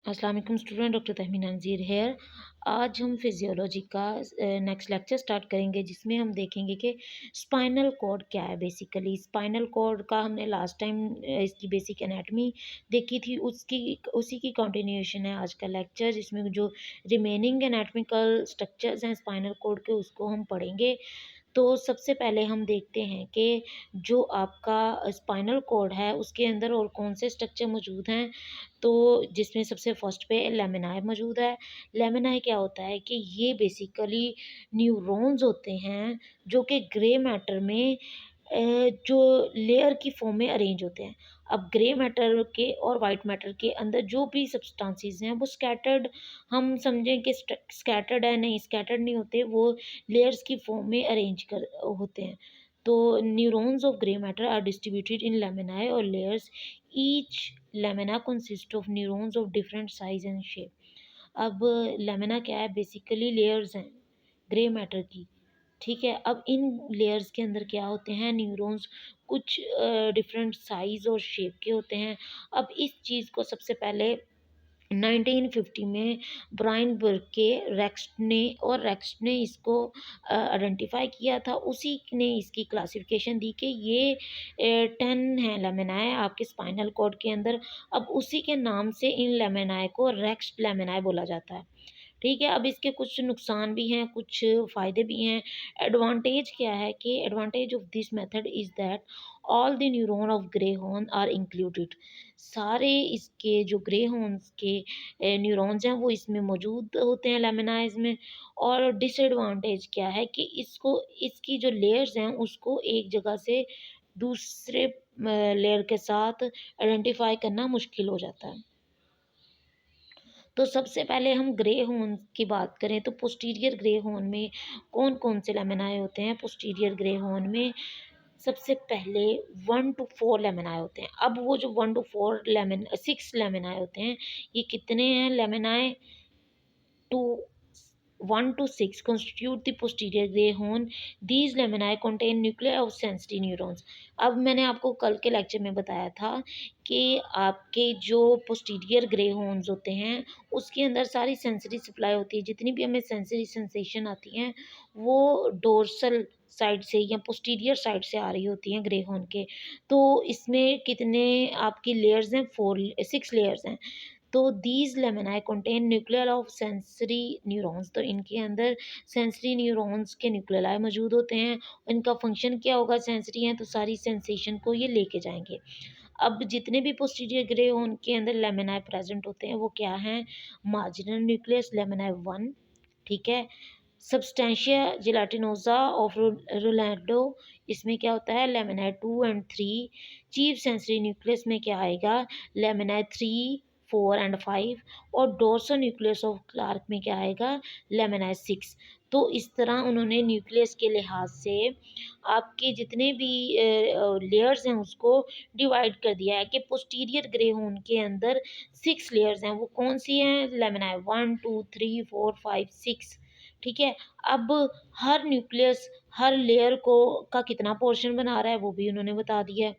अस्सलाम वालेकुम student, doctor Tahmina नज़ीर hair. आज हम फिजियोलॉजी का नेक्स्ट लेक्चर स्टार्ट करेंगे जिसमें हम देखेंगे कि स्पाइनल कॉर्ड क्या है। बेसिकली स्पाइनल कॉर्ड का हमने लास्ट टाइम इसकी बेसिक एनाटमी देखी थी, उसी की कंटिन्यूएशन है आज का लेक्चर, जिसमें जो रिमेनिंग एनाटमिकल स्ट्रक्चर्स हैं स्पाइनल कॉर्ड के उसको हम पढ़ेंगे। तो सबसे पहले हम देखते हैं कि जो आपका स्पाइनल कॉर्ड है उसके अंदर और कौन से स्ट्रक्चर मौजूद हैं। तो जिसमें सबसे फर्स्ट पे लेमिनाई मौजूद है। लेमिनाई क्या होता है कि ये बेसिकली न्यूरॉन्स होते हैं जो कि ग्रे मैटर में जो लेयर की फॉर्म में अरेंज होते हैं। अब ग्रे मैटर के और वाइट मैटर के अंदर जो भी सब्सटेंसेस हैं वो स्कैटर्ड, हम समझें कि स्कैटर्ड है, नहीं स्कैटर्ड नहीं होते, वो लेयर्स की फॉर्म में अरेंज कर होते हैं। तो neurons of grey matter are distributed in laminae और layers. Each lamina consist of neurons of different size and shape. अब लेमिना क्या है, बेसिकली लेयर्स हैं ग्रे मैटर की। ठीक है, अब इन लेयर्स के अंदर क्या होते हैं, न्यूरॉन्स कुछ डिफरेंट साइज और शेप के होते हैं। अब इस चीज़ को सबसे पहले 1950 में ब्रायन बर्के रेक्स्ट ने इसको आइडेंटिफाई किया था। उसी ने इसकी क्लासिफिकेशन दी कि ये 10 हैं लेमिनाए आपके स्पाइनल कॉर्ड के अंदर। अब उसी के नाम से इन लेमिनाए को रेक्स्ट लेमिनाए बोला जाता है। ठीक है, अब इसके कुछ नुकसान भी हैं, कुछ फ़ायदे भी हैं। एडवांटेज क्या है कि advantage of this method is that all the neuron of grey horn are included. सारे इसके जो ग्रे हॉर्न्स के न्यूरॉन्स हैं वो इसमें मौजूद होते हैं लेमिनाइज में। और डिसएडवांटेज क्या है कि इसको इसकी जो लेयर्स हैं उसको एक जगह से दूसरे लेयर के साथ आइडेंटिफाई करना मुश्किल हो जाता है। तो सबसे पहले हम ग्रे हॉर्न की बात करें तो पोस्टीरियर ग्रे हॉर्न में कौन कौन से लेमिनाए होते हैं। पोस्टीरियर ग्रे हॉर्न में सबसे पहले 1 to 4 लेमिनाए होते हैं। अब वो जो 6 लेमिनाए होते हैं, ये कितने हैं लेमिनाए, to 1 to 6 constitute the posterior gray horn. These laminae contain nuclei of sensory neurons. अब मैंने आपको कल के लेक्चर में बताया था कि आपके जो पोस्टीरियर ग्रे हॉर्न्स होते हैं उसके अंदर सारी सेंसरी सप्लाई होती है। जितनी भी हमें सेंसरी सेंसेशन आती हैं वो डोर्सल साइड से या पोस्टीरियर साइड से आ रही होती हैं ग्रे हॉर्न के। तो इसमें कितने आपकी लेयर्स हैं, 6 लेयर्स हैं। तो these laminae contain nuclear of sensory neurons. तो इनके अंदर सेंसरी न्यूरॉन्स के न्यूक्लियाई मौजूद होते हैं। इनका फंक्शन क्या होगा, सेंसरी हैं तो सारी सेंसेशन को ये लेके जाएंगे। अब जितने भी पोस्टीरियर ग्रे उनके अंदर लेमिनाई प्रेजेंट होते हैं वो क्या हैं, मार्जिनल न्यूक्लियस लेमिनाई 1, ठीक है। सब्सटेंशिया जिलाटिनोजा ऑफ रोनाल्डो, इसमें क्या होता है लेमिनाई 2 and 3। चीफ सेंसरी न्यूक्लियस में क्या आएगा, लेमिनाई 3, 4 and 5। और डोर्सो न्यूक्लियस ऑफ क्लार्क में क्या आएगा, लेमिनाई 6। तो इस तरह उन्होंने न्यूक्लियस के लिहाज से आपके जितने भी लेयर्स हैं उसको डिवाइड कर दिया है कि पोस्टीरियर ग्रे हॉर्न के अंदर 6 लेयर्स हैं। वो कौन सी हैं, लेमिनाई 1, 2, 3, 4, 5, 6। ठीक है, अब हर न्यूक्लियस हर लेयर को का कितना पोर्शन बना रहा है वो भी उन्होंने बता दिया है।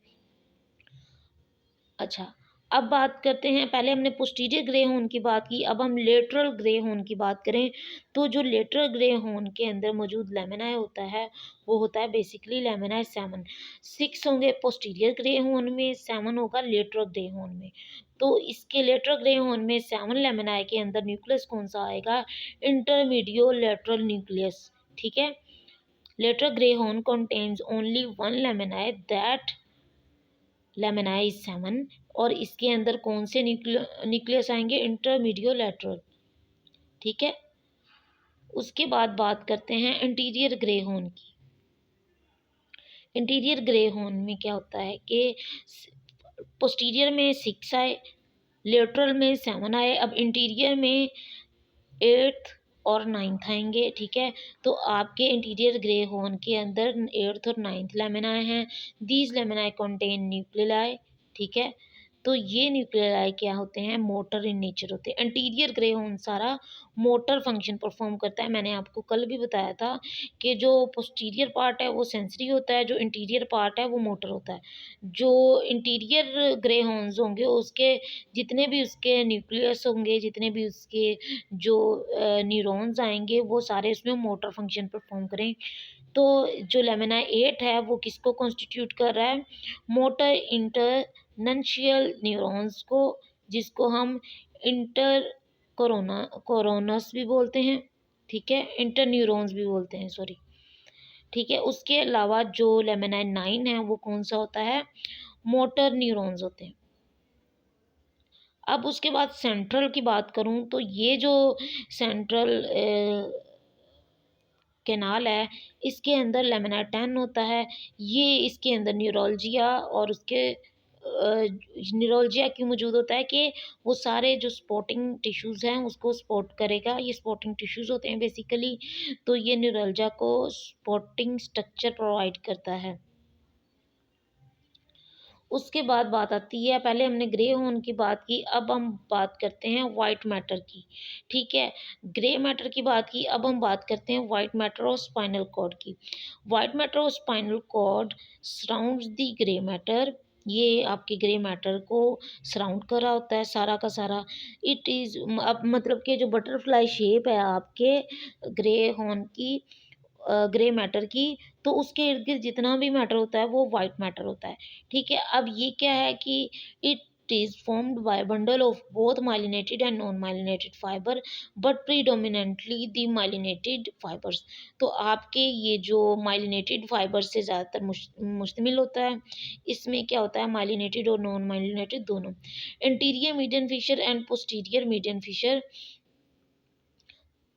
अच्छा, अब बात करते हैं, पहले हमने पोस्टीरियर ग्रे हॉर्न की बात की, अब हम लेटरल ग्रे हॉर्न की बात करें। तो जो लेटरल ग्रे हॉर्न के अंदर मौजूद लेमिनाई होता है वो होता है बेसिकली लेमिनाई 7। 6 होंगे पोस्टीरियर ग्रे हॉर्न में, 7 होगा लेटरल ग्रे हॉर्न में। तो इसके लेटरल ग्रे हॉर्न में 7 लेमिनाई के अंदर न्यूक्लियस कौन सा आएगा, इंटरमीडियो लेटरल न्यूक्लियस। ठीक है, lateral grey horn contains only 1 laminae, that laminae is 7। और इसके अंदर कौन से न्यूक्लियस आएंगे, इंटरमीडियो लेटरल। ठीक है, उसके बाद बात करते हैं इंटीरियर ग्रे हॉर्न की। इंटीरियर ग्रे हॉर्न में क्या होता है कि पोस्टीरियर में 6 आए, लेटरल में 7 आए, अब इंटीरियर में 8th और 9th आएंगे। ठीक है, तो आपके इंटीरियर ग्रे हॉर्न के अंदर 8th और 9th लेमिनाए हैं। These laminae contain nuclei. ठीक है, तो ये न्यूक्लियाई क्या होते हैं, मोटर इन नेचर होते हैं। एंटीरियर ग्रे हॉर्न सारा मोटर फंक्शन परफॉर्म करता है। मैंने आपको कल भी बताया था कि जो पोस्टीरियर पार्ट है वो सेंसरी होता है, जो इंटीरियर पार्ट है वो मोटर होता है। जो इंटीरियर ग्रे हॉर्न्स होंगे उसके जितने भी उसके न्यूक्लियस होंगे, जितने भी उसके जो न्यूरॉन्स आएंगे वो सारे उसमें मोटर फंक्शन परफॉर्म करें। तो जो लेमिना 8 है वो किसको कॉन्स्टिट्यूट कर रहा है, मोटर इंटरनशियल न्यूरॉन्स को, जिसको हम इंटर कोरोनस भी बोलते हैं, ठीक है, इंटर न्यूरॉन्स भी बोलते हैं, सॉरी, ठीक है। उसके अलावा जो लेमिना 9 है वो कौन सा होता है, मोटर न्यूरॉन्स होते हैं। अब उसके बाद सेंट्रल की बात करूं तो ये जो सेंट्रल कैनाल है इसके अंदर लेमिना 10 होता है। ये इसके अंदर न्यूरोलजिया और उसके न्यूरोलजिया क्यों मौजूद होता है कि वो सारे जो स्पॉटिंग टिश्यूज़ हैं उसको स्पॉट करेगा। ये स्पॉटिंग टिश्यूज़ होते हैं बेसिकली, तो ये न्यूरोलजिया को स्पॉटिंग स्ट्रक्चर प्रोवाइड करता है। उसके बाद बात आती है, पहले हमने ग्रे हॉर्न की बात की, अब हम बात करते हैं वाइट मैटर की, ठीक है। ग्रे मैटर की बात की, अब हम बात करते हैं वाइट मैटर और स्पाइनल कॉर्ड की। वाइट मैटर और spinal cord surrounds the grey matter, ये आपके ग्रे मैटर को सराउंड कर रहा होता है सारा का सारा। इट इज़ अब मतलब कि जो बटरफ्लाई शेप है आपके ग्रे हॉर्न की, ग्रे मैटर की, तो उसके इर्द गिर्द जितना भी मैटर होता है वो वाइट मैटर होता है, ठीक है। अब ये क्या है कि it is formed bye bundle of both myelinated and non myelinated fibre, but predominantly the myelinated fibres. तो आपके ये जो माइलिनेटेड फाइबर से ज़्यादातर मुश्तमिल होता है। इसमें क्या होता है, माइलिनेटेड और नॉन माइलिनेटेड दोनों। Interior median fissure and posterior median fissure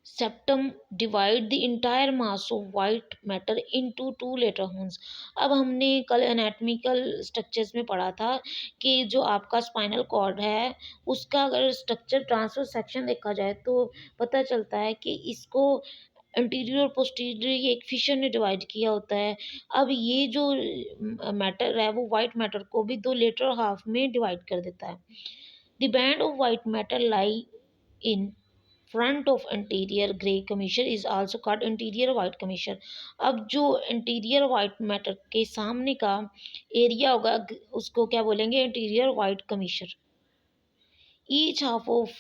septum divide the entire mass of white matter into two later horns। अब हमने कल एनाटॉमिकल स्ट्रक्चर्स में पढ़ा था कि जो आपका स्पाइनल कॉर्ड है उसका अगर स्ट्रक्चर ट्रांसफर सेक्शन देखा जाए तो पता चलता है कि इसको इंटीरियर और पोस्टीरियर ये एक फिशर ने डिवाइड किया होता है। अब ये जो मैटर है वो वाइट मैटर को भी दो लेटर हाफ में डिवाइड कर देता है। The band of white matter lie in front of interior grey commission is also called interior white commission. अब जो इंटीरियर वाइट मैटर के सामने का एरिया होगा उसको क्या बोलेंगे, interior white commission. Each half of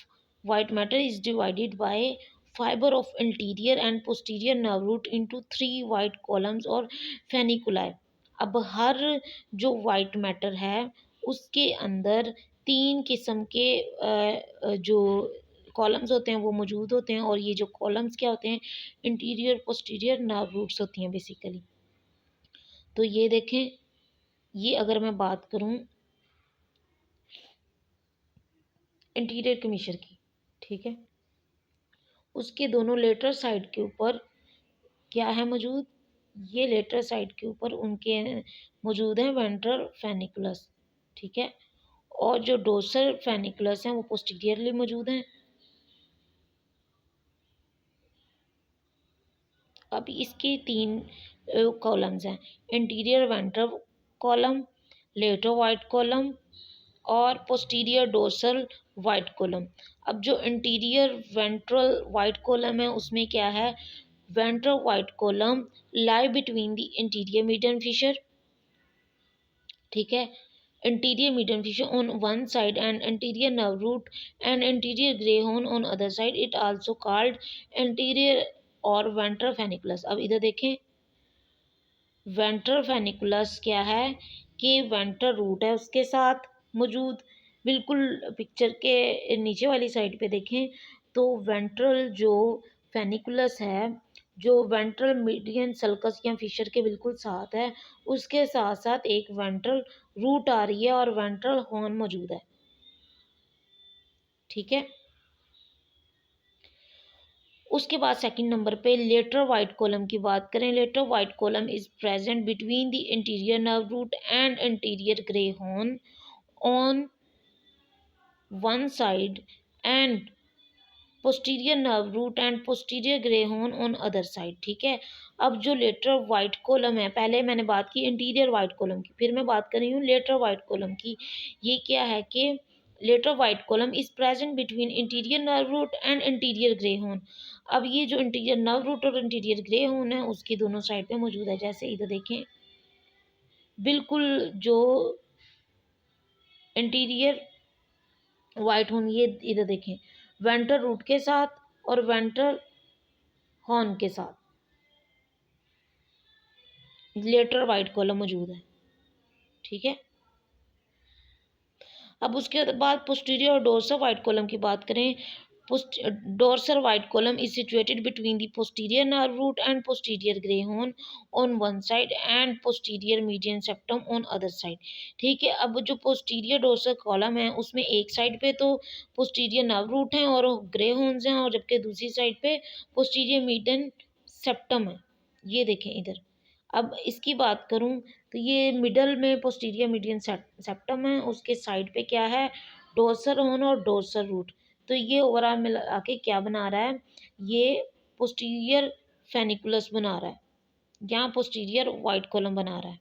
white matter is divided by fibre of interior and posterior nerve root into 3 white columns और फेनिकुलाई। अब हर जो वाइट मैटर है उसके अंदर 3 किस्म के जो कॉलम्स होते हैं वो मौजूद होते हैं, और ये जो कॉलम्स क्या होते हैं, इंटीरियर पोस्टीरियर नर्व रूट्स होती हैं बेसिकली। तो ये देखें, ये अगर मैं बात करूं इंटीरियर कमीशन की, ठीक है, उसके दोनों लेटर साइड के ऊपर क्या है मौजूद, ये लेटर साइड के ऊपर उनके मौजूद हैं वेंट्रल फेनिकुलस, ठीक है, और जो डोर्सल फेनिकुलस हैं वो पोस्टीरियरली मौजूद हैं। अब इसके 3 कॉलम्स हैं, interior ventral column, lateral white column और पोस्टीरियर डोर्सल वाइट कॉलम। अब जो इंटीरियर वेंट्रल वाइट कॉलम है उसमें क्या है, ventral white column lie between the interior median fissure, ठीक है, interior median fissure on one side and interior nerve root and interior grey horn on other side, it also called interior और ventral funiculus. अब इधर देखें, ventral फेनिकुलस क्या है कि ventral root है उसके साथ मौजूद, बिल्कुल पिक्चर के नीचे वाली साइड पे देखें तो वेंट्रल जो फेनिकुलस है जो वेंट्रल मीडियन सल्कस या फिशर के बिल्कुल साथ है, उसके साथ साथ एक वेंट्रल रूट आ रही है और वेंट्रल हॉर्न मौजूद है, ठीक है। उसके बाद सेकंड नंबर पे लेटरल वाइट कॉलम की बात करें, lateral white column is present between the interior nerve root and interior grey horn on one side and posterior nerve root and posterior grey horn on other side. ठीक है, अब जो lateral white column है, पहले मैंने बात की interior white column की, फिर मैं बात कर रही हूँ लेटरल वाइट कॉलम की। ये क्या है कि lateral white column is present between interior nerve root and interior grey horn. अब ये जो इंटीरियर नर्व रूट और इंटीरियर ग्रे हॉर्न है उसकी दोनों साइड पे मौजूद है। जैसे इधर देखें, बिल्कुल जो इंटीरियर वाइट हॉर्न, ये इधर देखें, वेंट्रल रूट के साथ और वेंट्रल हॉर्न के साथ लेटरल वाइट कॉलम मौजूद है। ठीक है, अब उसके बाद पोस्टीरियर और डोर्सल वाइट कॉलम की बात करें। Dorsal white column is situated between the posterior nerve root and posterior grey horn on one side and posterior median septum on other side. ठीक है, अब जो पोस्टीरियर डोर्सल कॉलम है उसमें एक साइड पे तो पोस्टीरियर नर्व रूट हैं और ग्रे हॉर्न्स हैं, और जबकि दूसरी साइड पे पोस्टीरियर मीडियन सेप्टम है। ये देखें इधर। अब इसकी बात करूं तो ये मिडल में पोस्टीरियर मीडियन सेप्टम है, उसके साइड पे क्या है, डोर्सल हॉर्न और डोर्सल रूट। तो ये ओवरऑल मिला के क्या बना रहा है, ये पोस्टीरियर फेनिकुलस बना रहा है, यहाँ पोस्टीरियर वाइट कॉलम बना रहा है।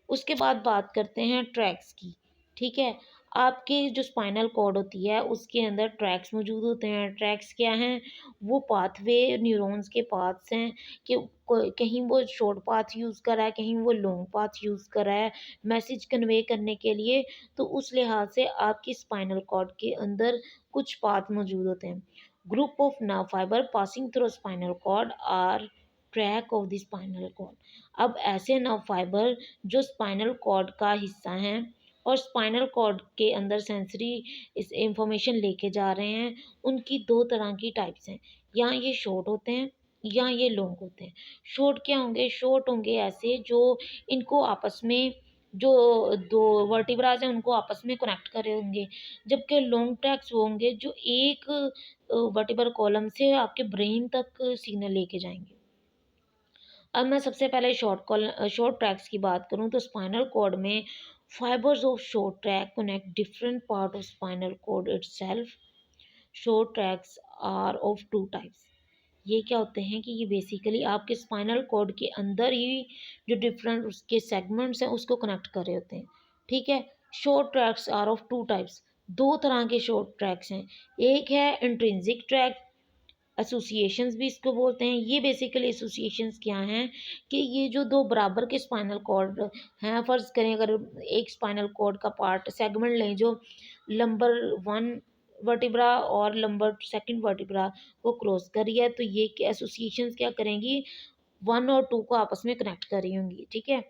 उसके बाद बात करते हैं ट्रैक्स की। ठीक है, आपके जो स्पाइनल कॉर्ड होती है उसके अंदर ट्रैक्स मौजूद होते हैं। ट्रैक्स क्या हैं, वो पाथवे न्यूरॉन्स के पाथ्स हैं कि कहीं वो शॉर्ट पाथ यूज़ कर रहा है, कहीं वो लॉन्ग पाथ यूज़ कर रहा है मैसेज कन्वे करने के लिए। तो उस लिहाज से आपकी स्पाइनल कॉर्ड के अंदर कुछ पाथ मौजूद होते हैं। Group of nerve fibre passing through spinal cord are track of the spinal cord. अब ऐसे नर्व फाइबर जो स्पाइनल कॉर्ड का हिस्सा हैं और स्पाइनल कॉर्ड के अंदर सेंसरी इस इंफॉर्मेशन लेके जा रहे हैं, उनकी दो तरह की टाइप्स हैं। या ये शॉर्ट होते हैं या ये लॉन्ग होते हैं। शॉर्ट क्या होंगे, शॉर्ट होंगे ऐसे जो इनको आपस में, जो दो वर्टिब्राज हैं उनको आपस में कनेक्ट करे होंगे। जबकि लॉन्ग ट्रैक्स वो होंगे जो एक वर्टिब्रल कॉलम से आपके ब्रेन तक सिग्नल लेके जाएंगे। अब मैं सबसे पहले शॉर्ट ट्रैक्स की बात करूं तो स्पाइनल कॉर्ड में fibres of short track connect different part of spinal cord itself. Short tracks are of two types. ये क्या होते हैं कि ये बेसिकली आपके स्पाइनल कॉर्ड के अंदर ही जो डिफरेंट उसके सेगमेंट्स हैं उसको कनेक्ट कर रहे होते हैं। ठीक है, short tracks are of two types. दो तरह के शॉर्ट ट्रैक्स हैं। एक है इंट्रिंसिक ट्रैक, एसोसिएशंस भी इसको बोलते हैं। ये बेसिकली एसोसिएशंस क्या हैं कि ये जो दो बराबर के स्पाइनल कॉर्ड हैं, फ़र्ज़ करें अगर एक स्पाइनल कॉर्ड का पार्ट सेगमेंट लें जो लंबर 1 वर्टिब्रा और लंबर 2 वर्टिब्रा को क्रॉस कर रही है, तो ये एसोसिएशंस क्या करेंगी, 1 और 2 को आपस में कनेक्ट कर रही होंगी। ठीक है,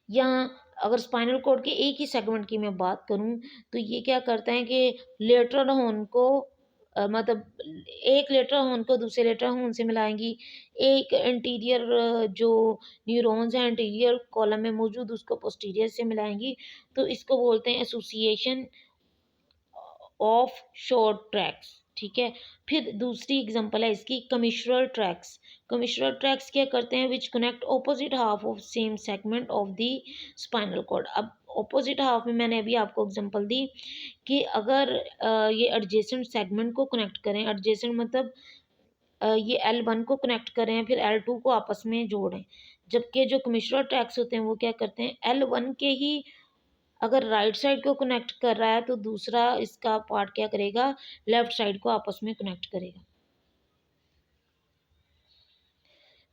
या अगर स्पाइनल कॉर्ड के एक ही सेगमेंट की मैं बात करूं तो ये क्या करते हैं कि लेटरल हॉर्न को मतलब एक लेटरल हॉर्न को दूसरे लेटरल हॉर्न से मिलाएंगी। एक इंटीरियर जो न्यूरॉन्स हैं इंटीरियर कॉलम में मौजूद उसको पोस्टीरियर से मिलाएंगी। तो इसको बोलते हैं एसोसिएशन ऑफ शॉर्ट ट्रैक्स। ठीक है, फिर दूसरी एग्जांपल है इसकी कमिश्रल ट्रैक्स। कमिश्रल ट्रैक्स क्या करते हैं, which connect opposite half of same segment of the spinal cord. अब ऑपोजिट हाफ में मैंने अभी आपको एग्जांपल दी कि अगर ये एडजेसेंट सेगमेंट को कनेक्ट करें, एडजेसेंट मतलब ये L1 को कनेक्ट करें फिर L2 को आपस में जोड़ें। जबकि जो कमिश्रल ट्रैक्स होते हैं वो क्या करते हैं, L1 के ही अगर राइट साइड को कनेक्ट कर रहा है तो दूसरा इसका पार्ट क्या करेगा, लेफ्ट साइड को आपस में कनेक्ट करेगा।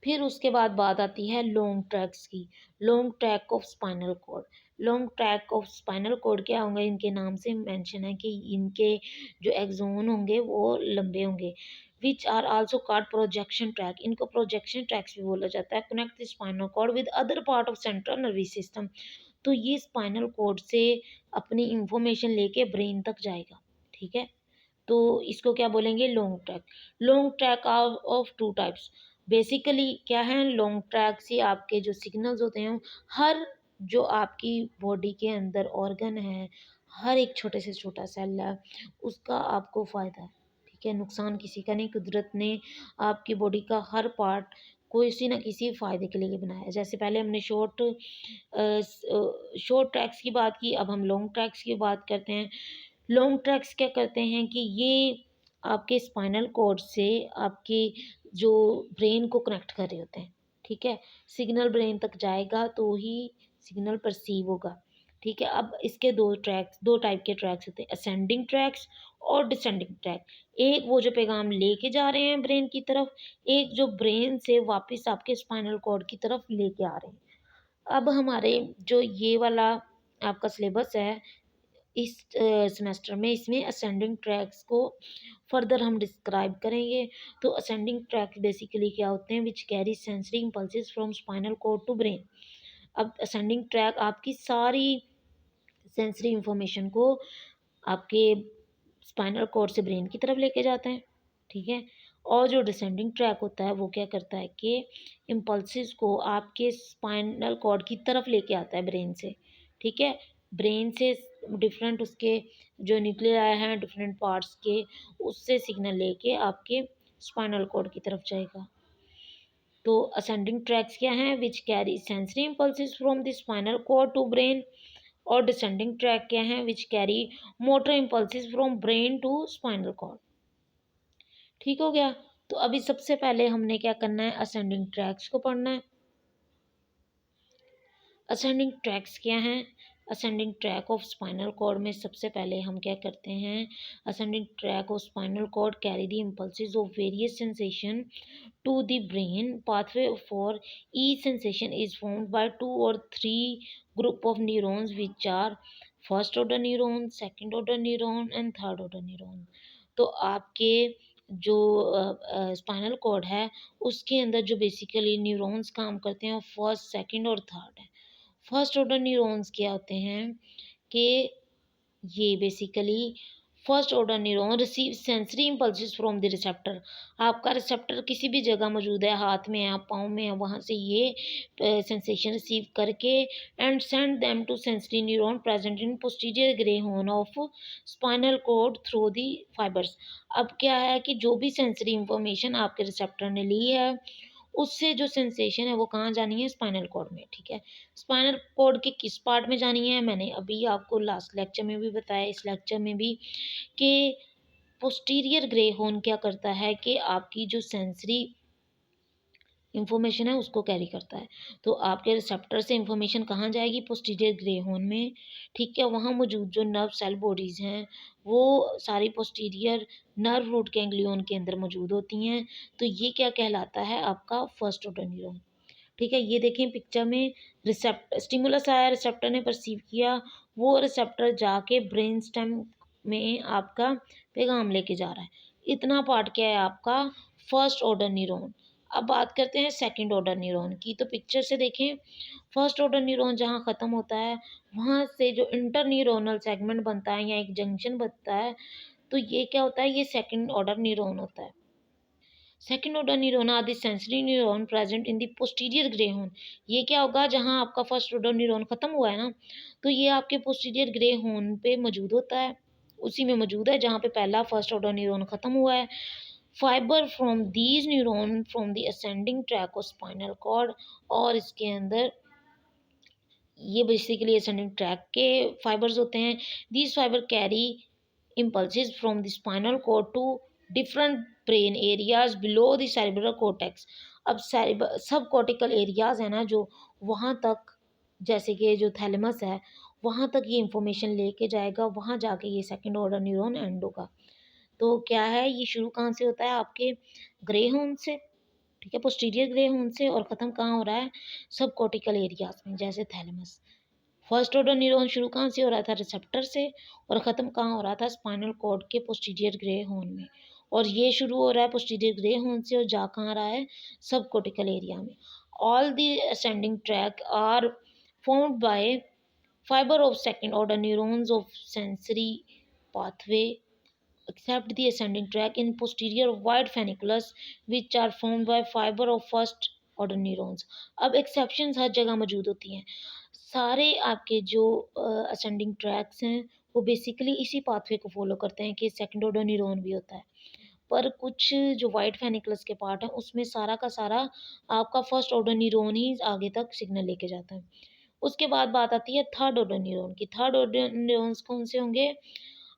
फिर उसके बाद बात आती है लॉन्ग ट्रैक्स की। Long track of spinal cord. Long track of spinal cord क्या होंगे, इनके नाम से मेंशन है कि इनके जो एक्सोन होंगे वो लंबे होंगे। Which are also called projection track. इनको प्रोजेक्शन ट्रैक्स भी बोला जाता है। Connect the spinal cord with other part of central nervous system. तो ये स्पाइनल कॉर्ड से अपनी इंफॉर्मेशन लेके ब्रेन तक जाएगा। ठीक है, तो इसको क्या बोलेंगे, long track. Long track of two types. Basically क्या है, लॉन्ग ट्रैक से आपके जो सिग्नल्स होते हैं हर जो आपकी बॉडी के अंदर ऑर्गन है, हर एक छोटे से छोटा सेल है उसका आपको फ़ायदा है। ठीक है, नुकसान किसी का नहीं। कुदरत ने आपकी बॉडी का हर पार्ट किसी ना किसी फ़ायदे के लिए बनाया। जैसे पहले हमने शॉर्ट ट्रैक्स की बात की, अब हम लॉन्ग ट्रैक्स की बात करते हैं। लॉन्ग ट्रैक्स क्या करते हैं कि ये आपके स्पाइनल कॉर्ड से आपके जो ब्रेन को कनेक्ट कर रहे होते हैं, ठीक है। सिग्नल ब्रेन तक जाएगा तो ही सिग्नल परसीव होगा, ठीक है। अब इसके दो टाइप के ट्रैक्स होते हैं, असेंडिंग ट्रैक्स और डिसेंडिंग ट्रैक। एक वो जो पैगाम लेके जा रहे हैं ब्रेन की तरफ, एक जो ब्रेन से वापस आपके स्पाइनल कॉर्ड की तरफ लेके आ रहे हैं। अब हमारे जो ये वाला आपका सिलेबस है इस सेमेस्टर में, इसमें असेंडिंग ट्रैक्स को फर्दर हम डिस्क्राइब करेंगे। तो असेंडिंग ट्रैक बेसिकली क्या होते हैं, which carry sensory impulses from spinal cord to brain. अब असेंडिंग ट्रैक आपकी सारी सेंसरी इंफॉर्मेशन को आपके स्पाइनल कॉर्ड से ब्रेन की तरफ लेके जाते हैं, ठीक है। और जो डिसेंडिंग ट्रैक होता है वो क्या करता है कि इम्पल्सिस को आपके स्पाइनल कॉर्ड की तरफ लेके आता है ब्रेन से, ठीक है। ब्रेन से डिफरेंट उसके जो न्यूक्लियाई हैं डिफरेंट पार्ट्स के, उससे सिग्नल लेके आपके स्पाइनल कॉर्ड की तरफ जाएगा। तो असेंडिंग ट्रैक्स क्या हैं, which carry sensory impulses from the spinal cord to brain. और डिसेंडिंग ट्रैक क्या हैं, which carry motor impulses from brain to spinal cord. ठीक हो गया। तो अभी सबसे पहले हमने क्या करना है, असेंडिंग ट्रैक्स को पढ़ना है। असेंडिंग ट्रैक्स क्या हैं, ascending track of spinal cord में सबसे पहले हम क्या करते हैं, ascending track of spinal cord carry the impulses of various sensation to the brain pathway for each sensation is formed by 2 or 3 group of neurons which are first order neuron, second order neuron and third order neuron। तो आपके जो spinal cord है उसके अंदर जो basically neurons काम करते हैं वो फर्स्ट सेकंड और थर्ड है। फर्स्ट ऑर्डर न्यूरॉन्स क्या होते हैं कि ये basically first order neuron receive sensory impulses from the receptor. आपका रिसेप्टर किसी भी जगह मौजूद है, हाथ में है, पाँव में है, वहाँ से ये सेंसेशन रिसीव करके and send them to sensory neuron present in posterior grey horn of spinal cord through the fibres. अब क्या है कि जो भी सेंसरी इंफॉर्मेशन आपके रिसेप्टर ने ली है उससे जो सेंसेशन है वो कहाँ जानी है, स्पाइनल कॉर्ड में, ठीक है। स्पाइनल कॉर्ड के किस पार्ट में जानी है, मैंने अभी आपको लास्ट लेक्चर में भी बताया, इस लेक्चर में भी, कि पोस्टीरियर ग्रे हॉर्न क्या करता है कि आपकी जो सेंसरी इंफॉर्मेशन है उसको कैरी करता है। तो आपके रिसेप्टर से इंफॉर्मेशन कहाँ जाएगी, पोस्टीरियर ग्रे हॉर्न में, ठीक है। वहाँ मौजूद जो नर्व सेल बॉडीज़ हैं वो सारी पोस्टीरियर नर्व रूट गैंग्लियन के अंदर मौजूद होती हैं। तो ये क्या कहलाता है, आपका फर्स्ट ऑर्डर न्यूरॉन, ठीक है। ये देखें पिक्चर में, स्टिमुलस आया, रिसेप्टर ने परसीव किया, वो रिसेप्टर जाके ब्रेन स्टेम में आपका पैगाम लेके जा रहा है। इतना पार्ट क्या है आपका फर्स्ट ऑर्डर न्यूरॉन। अब बात करते हैं सेकंड ऑर्डर न्यूरॉन की। तो पिक्चर से देखें, फर्स्ट ऑर्डर न्यूरॉन जहाँ ख़त्म होता है वहाँ से जो इंटर न्यूरोनल सेगमेंट बनता है या एक जंक्शन बनता है, तो ये क्या होता है, ये सेकंड ऑर्डर न्यूरॉन होता है। Second order neuron are the sensory neuron present in the posterior grey horn. ये क्या होगा, जहाँ आपका फर्स्ट ऑर्डर न्यूरॉन खत्म हुआ है ना, तो ये आपके पोस्टीरियर ग्रे हॉर्न पे मौजूद होता है, उसी में मौजूद है जहाँ पे पहला फर्स्ट ऑर्डर न्यूरॉन खत्म हुआ है। Fibre from these neuron from the ascending track of spinal cord, और इसके अंदर ये बेसिकली असेंडिंग ट्रैक के फाइबर्स होते हैं। These fibre carry impulses from the spinal cord to different brain areas below the cerebral cortex। अब सब cortical areas है ना जो, वहाँ तक, जैसे कि जो थैलेमस है वहाँ तक ये इंफॉर्मेशन लेके जाएगा, वहाँ जाके ये सेकंड ऑर्डर न्यूरॉन एंड होगा। तो क्या है, ये शुरू कहाँ से होता है, आपके ग्रे हॉर्न से, ठीक है, पोस्टीरियर ग्रे हॉर्न से, और ख़त्म कहाँ हो रहा है, सब कॉर्टिकल एरियाज में, जैसे थैलेमस। फर्स्ट ऑर्डर न्यूरॉन शुरू कहाँ से हो रहा था, रिसेप्टर से, और ख़त्म कहाँ हो रहा था, स्पाइनल कॉर्ड के पोस्टीरियर ग्रे हॉर्न में। और ये शुरू हो रहा है पोस्टीरियर ग्रे हॉर्न से और जा कहाँ रहा है, सब कॉर्टिकल एरिया में। All the ascending track are formed by fibre of second order neurons of sensory pathway except the ascending track in posterior wide funiculus which are formed by fiber of first order neurons। अब exceptions हर जगह मौजूद होती हैं। सारे आपके जो ascending tracks हैं वो बेसिकली इसी पाथवे को फॉलो करते हैं कि सेकंड ऑर्डर न्यूरॉन भी होता है, पर कुछ जो वाइट फेनिकुलस के पार्ट हैं उसमें सारा का सारा आपका फर्स्ट ऑर्डर न्यूरॉन ही आगे तक सिग्नल लेके जाता है। उसके बाद बात आती है थर्ड ऑर्डर न्यूरॉन की। थर्ड ऑर्डर न्यूरॉन्स कौन से होंगे,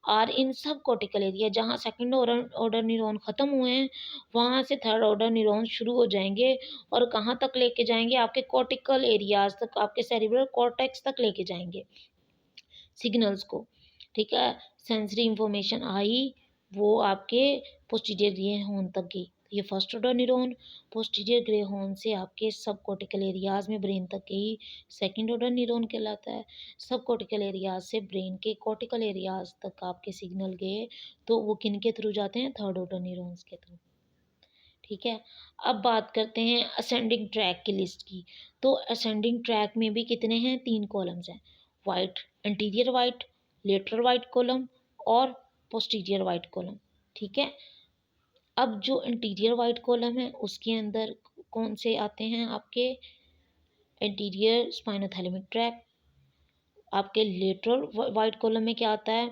और इन सब कॉर्टिकल एरिया जहाँ सेकंड ऑर्डर न्यूरॉन ख़त्म हुए हैं, वहाँ से थर्ड ऑर्डर न्यूरॉन शुरू हो जाएंगे और कहाँ तक लेके जाएंगे, आपके कॉर्टिकल एरियाज तक, आपके सेरिब्रल कॉर्टेक्स तक लेके जाएंगे सिग्नल्स को। ठीक है, सेंसरी इंफॉर्मेशन आई, वो आपके पोस्टीरियर ग्रे हॉर्न तक गई। ये first order neuron posterior grey horn से आपके सब कॉर्टिकल एरियाज में ब्रेन तक गई, सेकंड ऑर्डर न्यूरॉन कहलाता है। सब कॉर्टिकल एरियाज से ब्रेन के कॉर्टिकल एरियाज तक आपके सिग्नल गए, तो वो किन के थ्रू जाते हैं, थर्ड ऑर्डर न्यूरॉन्स के थ्रू। ठीक है, अब बात करते हैं असेंडिंग ट्रैक की लिस्ट की। तो असेंडिंग ट्रैक में भी कितने हैं, 3 कॉलम्स हैं, white, anterior white, lateral white column और पोस्टीरियर वाइट कॉलम। ठीक है, अब जो इंटीरियर वाइट कॉलम है उसके अंदर कौन से आते हैं, आपके एंटीरियर स्पाइनोथैलेमिक ट्रैक। आपके लेटरल वाइट कॉलम में क्या आता है,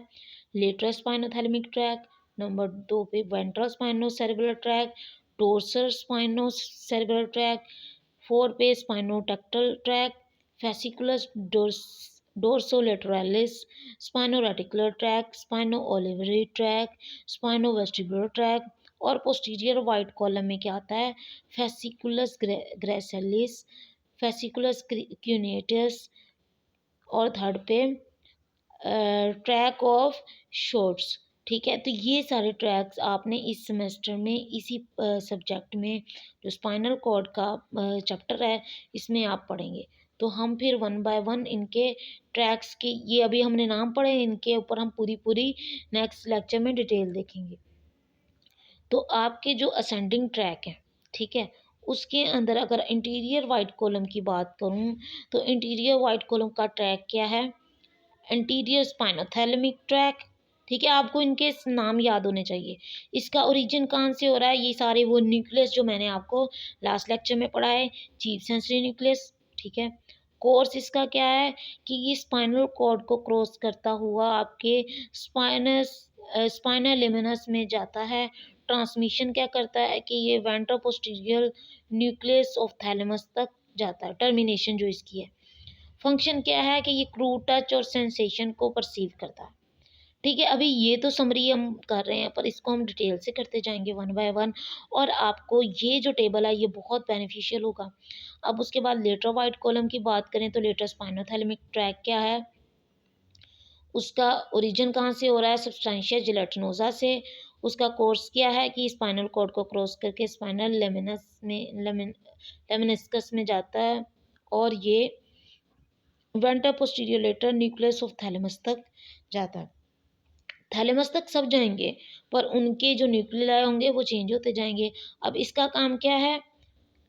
लेटरल स्पाइनोथैलेमिक ट्रैक। नंबर 2 पे ventral spinocerebellar tract, dorsal spinocerebellar tract. 4 पे spinotectal tract, fasciculus dorsolateralis, spinoreticular tract, spinoolivary tract, spinovestibular tract. और पोस्टीरियर वाइट कॉलम में क्या आता है, फेसिकुलस ग्रेसिलिस, फेसिकुलस क्यूनेटस। और थर्ड पे ट्रैक ऑफ शॉर्ट्स। ठीक है, तो ये सारे ट्रैक्स आपने इस सेमेस्टर में इसी सब्जेक्ट में जो स्पाइनल कॉर्ड का चैप्टर है इसमें आप पढ़ेंगे। तो हम फिर वन बाय वन इनके ट्रैक्स के, ये अभी हमने नाम पढ़े, इनके ऊपर हम पूरी पूरी नेक्स्ट लेक्चर में डिटेल देखेंगे। तो आपके जो असेंडिंग ट्रैक है, ठीक है, उसके अंदर अगर इंटीरियर वाइट कॉलम की बात करूं, तो इंटीरियर वाइट कॉलम का ट्रैक क्या है, एंटीरियर स्पाइनोथैलेमिक ट्रैक। ठीक है, आपको इनके नाम याद होने चाहिए। इसका ओरिजिन कहाँ से हो रहा है, ये सारे वो न्यूक्लियस जो मैंने आपको लास्ट लेक्चर में पढ़ा है, चीफ सेंसरी न्यूक्लियस। ठीक है, कोर्स इसका क्या है कि ये स्पाइनल कॉर्ड को क्रॉस करता हुआ आपके स्पाइनल लिमनस में जाता है। ट्रांसमिशन क्या करता है कि ये वेंट्रोपोस्टीरियर न्यूक्लियस ऑफ थैलेमस तक जाता है, टर्मिनेशन जो इसकी है। फंक्शन क्या है कि ये क्रूड टच और सेंसेशन को परसीव करता है। ठीक है, अभी ये तो समरी हम कर रहे हैं, पर इसको हम डिटेल से करते जाएंगे वन बाय वन, और आपको ये जो टेबल है ये बहुत बेनिफिशियल होगा। अब उसके बाद लेटर वाइट कॉलम की बात करें, तो लेटर स्पाइनोथैलेमिक ट्रैक क्या है, उसका ओरिजिन कहाँ से हो रहा है, सब्सटेंशिया जिलेटिनोसा से। उसका कोर्स क्या है कि स्पाइनल कॉर्ड को क्रॉस करके स्पाइनल लेमिनिस्कस में जाता है, और ये ventral posterior lateral nucleus of thalamus तक जाता है। थैलेमस तक सब जाएंगे, पर उनके जो न्यूक्लियाई होंगे वो चेंज होते जाएंगे। अब इसका काम क्या है,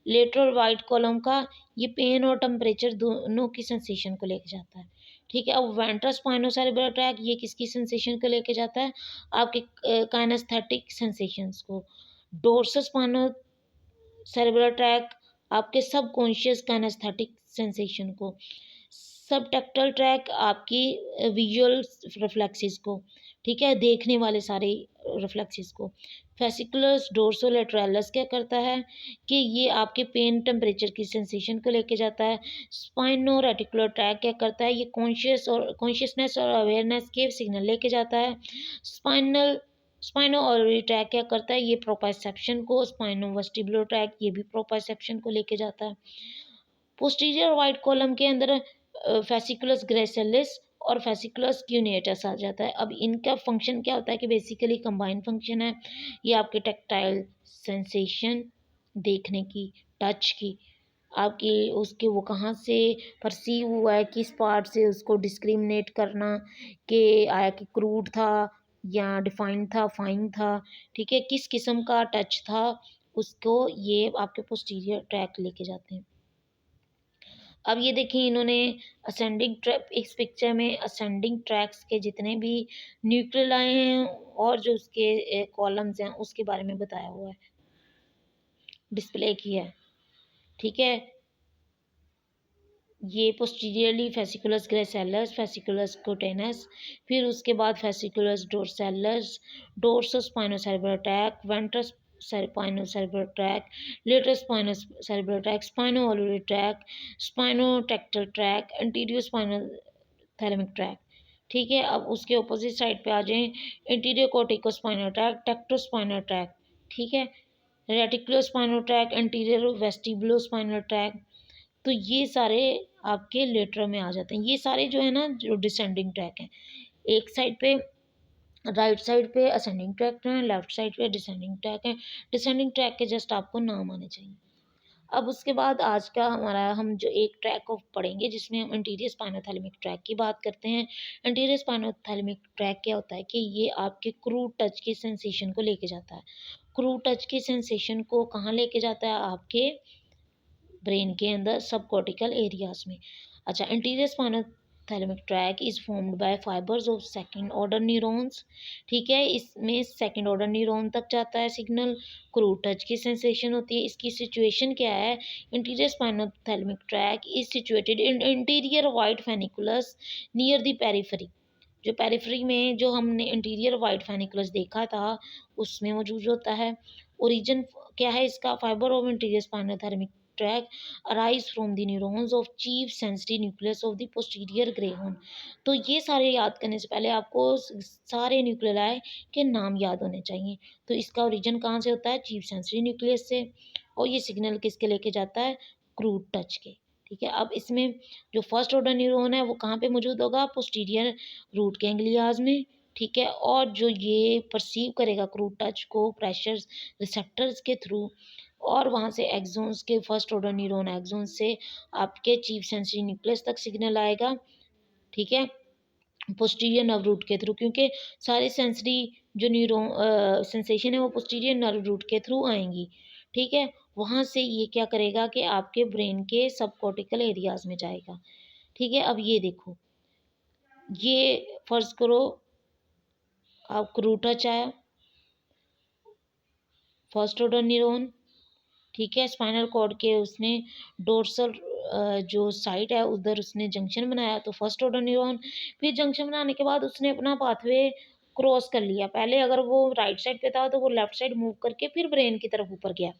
लेटरल वाइट कॉलम का, ये पेन और टेम्परेचर दोनों की सेंसेशन को लेके जाता है। ठीक है, अब वेंट्रल स्पाइनोसेरेब्रल ट्रैक ये किसकी सेंसेशन को लेके जाता है, आपके काइनेस्थेटिक सेंसेशंस को। डोर्सल स्पाइनोसेरेब्रल ट्रैक आपके सब कॉन्शियस काइनेस्थेटिक सेंसेशन को। सबटेक्टल ट्रैक आपकी विजुअल रिफ्लेक्सेस को, ठीक है, देखने वाले सारे रिफ्लेक्सेस को। फेसिकुलस डोर्सोलेटरलिस क्या करता है कि ये आपके पेन टेम्परेचर की सेंसेशन को लेके जाता है। स्पाइनो रेटिकुलर ट्रैक क्या करता है, ये कॉन्शियसनेस और अवेयरनेस के सिग्नल लेके जाता है। स्पाइनो ऑलरी ट्रैक क्या करता है, ये प्रोपाइसेप्शन को। स्पाइनो वेस्टिबुलर ट्रैक ये भी प्रोपाइसेप्शन को लेके जाता है। पोस्टीरियर वाइट कॉलम के अंदर फेसिकुलस ग्रेसिलिस और फेसिकुलस क्यूनेटस आ जाता है। अब इनका फंक्शन क्या होता है कि बेसिकली कंबाइंड फंक्शन है। ये आपके टेक्टाइल सेंसेशन, देखने की, टच की, आपकी उसके वो कहाँ से परसीव हुआ है, किस पार्ट से उसको डिस्क्रिमिनेट करना कि आया कि क्रूड था या डिफाइंड था, फाइन था। ठीक है, किस किस्म का टच था, उसको ये आपके पोस्टीरियर ट्रैक लेके जाते हैं। अब ये देखिए इन्होंने असेंडिंग ट्रैक, इस पिक्चर में असेंडिंग ट्रैक्स के जितने भी न्यूक्लियाई हैं और जो उसके कॉलम्स हैं उसके बारे में बताया हुआ है, डिस्प्ले किया है। ठीक है, ये posteriorly fasciculus gracilis, fasciculus cuneatus, फिर उसके बाद fasciculus dorsalis, dorso spinocerebellar tract, ventral spinocerebellar tract, lateral spinocerebellar tract, spinoolivary tract, spinotectal tract, anterior spinothalamic tract. ठीक है, अब उसके ऑपोजिट साइड पे आ जाएँ, interior corticospinal tract, tectospinal tract, ठीक है, reticulospinal tract, anterior vestibulospinal tract. तो ये सारे आपके लेटरल में आ जाते हैं। ये सारे जो है ना, जो डिसेंडिंग ट्रैक हैं, एक साइड पे राइट साइड पे असेंडिंग ट्रैक है, लेफ्ट साइड पे डिसेंडिंग ट्रैक है। डिसेंडिंग ट्रैक के जस्ट आपको नाम आने चाहिए। अब उसके बाद आज का हमारा हम जो एक ट्रैक ऑफ पढ़ेंगे जिसमें हम एंटीरियर स्पाइनोथैलेमिक ट्रैक की बात करते हैं। एंटीरियर स्पाइनोथैलेमिक ट्रैक क्या होता है कि ये आपके क्रू टच की सेंसेशन को लेके जाता है। क्रू टच की सेंसेशन को कहाँ लेके जाता है? आपके ब्रेन के अंदर सब कॉर्टिकल एरियाज में। अच्छा, interior spinothalamic tract is formed by fibres of second order neurons. ठीक है, इसमें सेकंड ऑर्डर न्यूरॉन तक जाता है सिग्नल। क्रू टच की सेंसेशन होती है। इसकी सिचुएशन क्या है? Interior spinothalamic tract is situated in interior white funiculus near the periphery. जो पेरिफेरी में जो हमने इंटीरियर वाइट फेनिकुलस देखा था उसमें मौजूद होता है। ओरिजिन क्या है इसका? Fibre of interior spinothalamic track arise from the neurons of chief sensory nucleus of the posterior gray horn। तो ये सारे याद करने से पहले आपको सारे न्यूक्लियाई के नाम याद होने चाहिए। तो इसका ओरिजिन कहाँ से होता है? चीफ सेंसरी न्यूक्लियस से। और ये सिग्नल किसके लेके जाता है? क्रूड टच के। ठीक है, अब इसमें जो फर्स्ट ऑर्डर न्यूरॉन है वो कहाँ पे मौजूद होगा? पोस्टीरियर रूट गैंग्लियाज में। ठीक है, और जो ये परसीव करेगा क्रूड टच को प्रेशर रिसेप्टर्स के थ्रू, और वहाँ से एक्सोन्स के फर्स्ट ऑर्डर न्यूरॉन एक्सोन से आपके चीफ सेंसरी न्यूक्लियस तक सिग्नल आएगा। ठीक है, पोस्टीरियर नर्व रूट के थ्रू, क्योंकि सारे सेंसरी जो न्यूरॉन सेंसेशन है वो पोस्टीरियर नर्व रूट के थ्रू आएंगी। ठीक है, वहाँ से ये क्या करेगा कि आपके ब्रेन के सब कॉर्टिकल एरियाज में जाएगा। ठीक है, अब ये देखो, ये फर्ज करो आपको रूट टच आया, फर्स्ट ऑर्डर न्यूरॉन। ठीक है, स्पाइनल कॉर्ड के उसने डोर्सल जो साइड है उधर उसने जंक्शन बनाया, तो फर्स्ट ऑर्डर न्यूरॉन। फिर जंक्शन बनाने के बाद उसने अपना पाथवे क्रॉस कर लिया। पहले अगर वो राइट साइड पे था तो वो लेफ्ट साइड मूव करके फिर ब्रेन की तरफ ऊपर गया।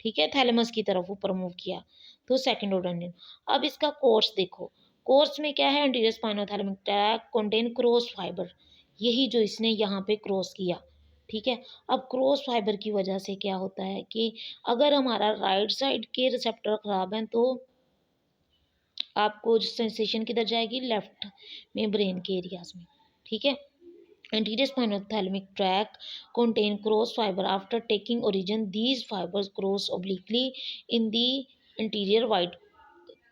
ठीक है, थैलेमस की तरफ ऊपर मूव किया, तो सेकंड ऑर्डर न्यूरॉन। अब इसका कोर्स देखो, कोर्स में क्या है? Anterior spinothalamic tract contain cross fibre, यही जो इसने यहाँ पे क्रॉस किया। ठीक है, अब क्रॉस फाइबर की वजह से क्या होता है कि अगर हमारा राइट साइड के रिसेप्टर खराब हैं तो आपको सेंसेशन किधर जाएगी? लेफ्ट में ब्रेन के एरियाज में। ठीक है, anterior spinothalamic tract contain cross fiber. After taking origin, these fibers cross obliquely in the anterior white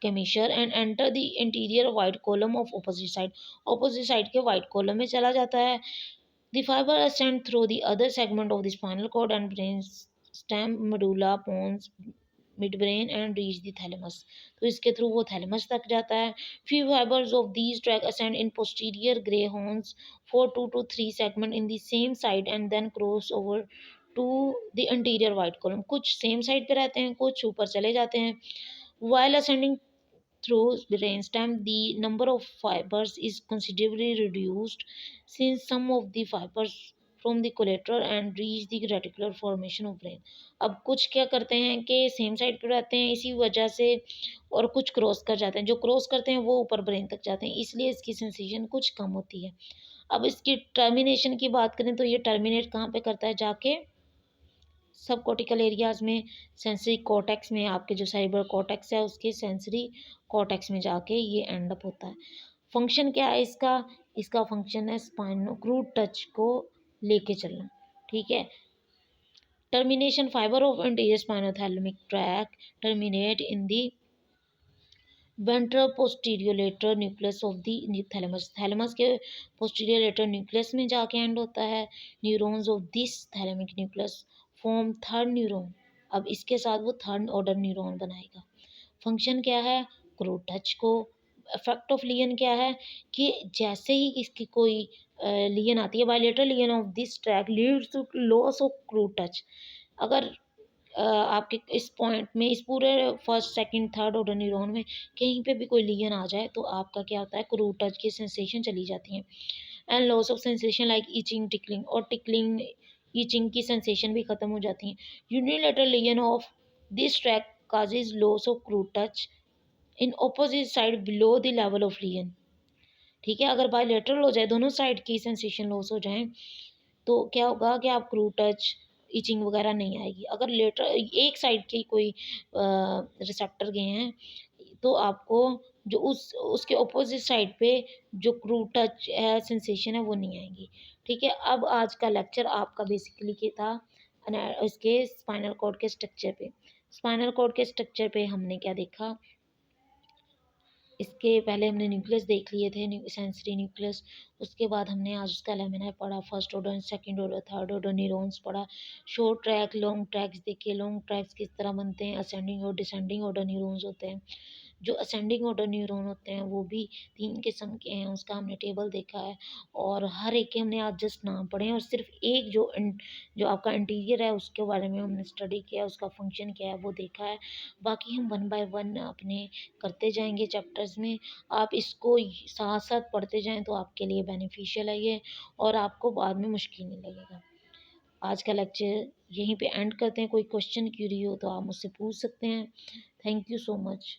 commissure and enter the anterior white column of opposite side। opposite side के white column में चला जाता है। The fiber ascend through the other segment of the spinal cord and brain stem, medulla, pons, mid brain and reach the thalamus. तो इसके through वो thalamus तक जाता है। Few fibres of these track ascend in posterior grey horns for 2 to 3 segment in the same side and then cross over to the interior white column. कुछ same side पे रहते हैं, कुछ ऊपर चले जाते हैं। While ascending through brainstem, the number of fibers is considerably reduced since some of the fibers from the collateral and reach the reticular formation of brain। अब कुछ क्या करते हैं कि सेम साइड पे रहते हैं इसी वजह से, और कुछ क्रॉस कर जाते हैं। जो क्रॉस करते हैं वो ऊपर ब्रेन तक जाते हैं, इसलिए इसकी सेंसेशन कुछ कम होती है। अब इसकी टर्मिनेशन की बात करें तो ये टर्मिनेट कहाँ पे करता है? जाके सब कॉर्टिकल एरियाज में, सेंसरी कॉर्टेक्स में, आपके जो सेरिब्रल कॉर्टेक्स है उसके सेंसरी कॉर्टेक्स में जाके ये एंड अप होता है। फंक्शन क्या है इसका? इसका फंक्शन है स्पाइनो क्रूड टच को लेके चलना। ठीक है, termination fibre of anterior spinothalamic track terminate in the ventral posterior lateral nucleus of the thalamus. Thalamus के पोस्टीरियर लेटरल न्यूक्लियस में जाके एंड होता है। Neurons of this thalamic nucleus form third neuron. अब इसके साथ वो थर्ड ऑर्डर न्यूरॉन बनाएगा। फंक्शन क्या है? क्रूड टच को। इफेक्ट ऑफ लियन क्या है कि जैसे ही इसकी कोई लियन आती है, bilateral lesion of this tract leads to loss of crude touch. अगर आपके इस पॉइंट में, इस पूरे first second third order neuron में कहीं पे भी कोई लीजन आ जाए तो आपका क्या होता है? क्रूड टच की सेंसेशन चली जाती है। And loss of sensation like itching, tickling, और टिकलिंग ईचिंग की सेंसेशन भी खत्म हो जाती है। Unilateral lesion of this track causes loss of crude touch in opposite side below the level of lesion. ठीक है। अगर बायलैटरल हो जाए, दोनों साइड की सेंसेशन लॉस हो जाए, तो क्या होगा कि आप क्रू टच, इचिंग वगैरह नहीं आएगी। अगर लेटर एक साइड के कोई रिसेप्टर गए हैं, तो आपको जो उसके ऑपोजिट साइड पे जो क्रू टच है, सेंसेशन है, वो नहीं आएगी। ठीक है। अब आज का लेक्चर आपका बेसिकली क्या था, इसके स्पाइनल कॉर्ड के स्ट्रक्चर पे। स्पाइनल कॉर्ड के स्ट्रक्चर पे हमने क्या देखा, इसके पहले हमने न्यूक्लियस देख लिए थे, सेंसरी न्यूक्लियस। उसके बाद हमने आज उसका लेमिनार पढ़ा, first order, second order, third order neurons पढ़ा। शॉर्ट ट्रैक, लॉन्ग ट्रैक्स देखे। लॉन्ग ट्रैक्स किस तरह बनते हैं, असेंडिंग और डिसेंडिंग ऑर्डर न्यूरॉन्स होते हैं। जो असेंडिंग ऑर्डर न्यूरॉन होते हैं वो भी 3 किस्म के हैं, उसका हमने टेबल देखा है। और हर एक के हमने आज जस्ट नाम पढ़े हैं, और सिर्फ एक जो आपका इंटीरियर है उसके बारे में हमने स्टडी किया, उसका फंक्शन क्या है वो देखा है। बाकी हम 1 बाय 1 अपने करते जाएंगे चैप्टर्स में। आप इसको साथ साथ पढ़ते जाएं तो आपके लिए बेनिफिशियल है ये, और आपको बाद में मुश्किल नहीं लगेगा। आज का लेक्चर यहीं पे एंड करते हैं। कोई क्वेश्चन क्यूरी हो तो आप मुझसे पूछ सकते हैं। Thank you so much.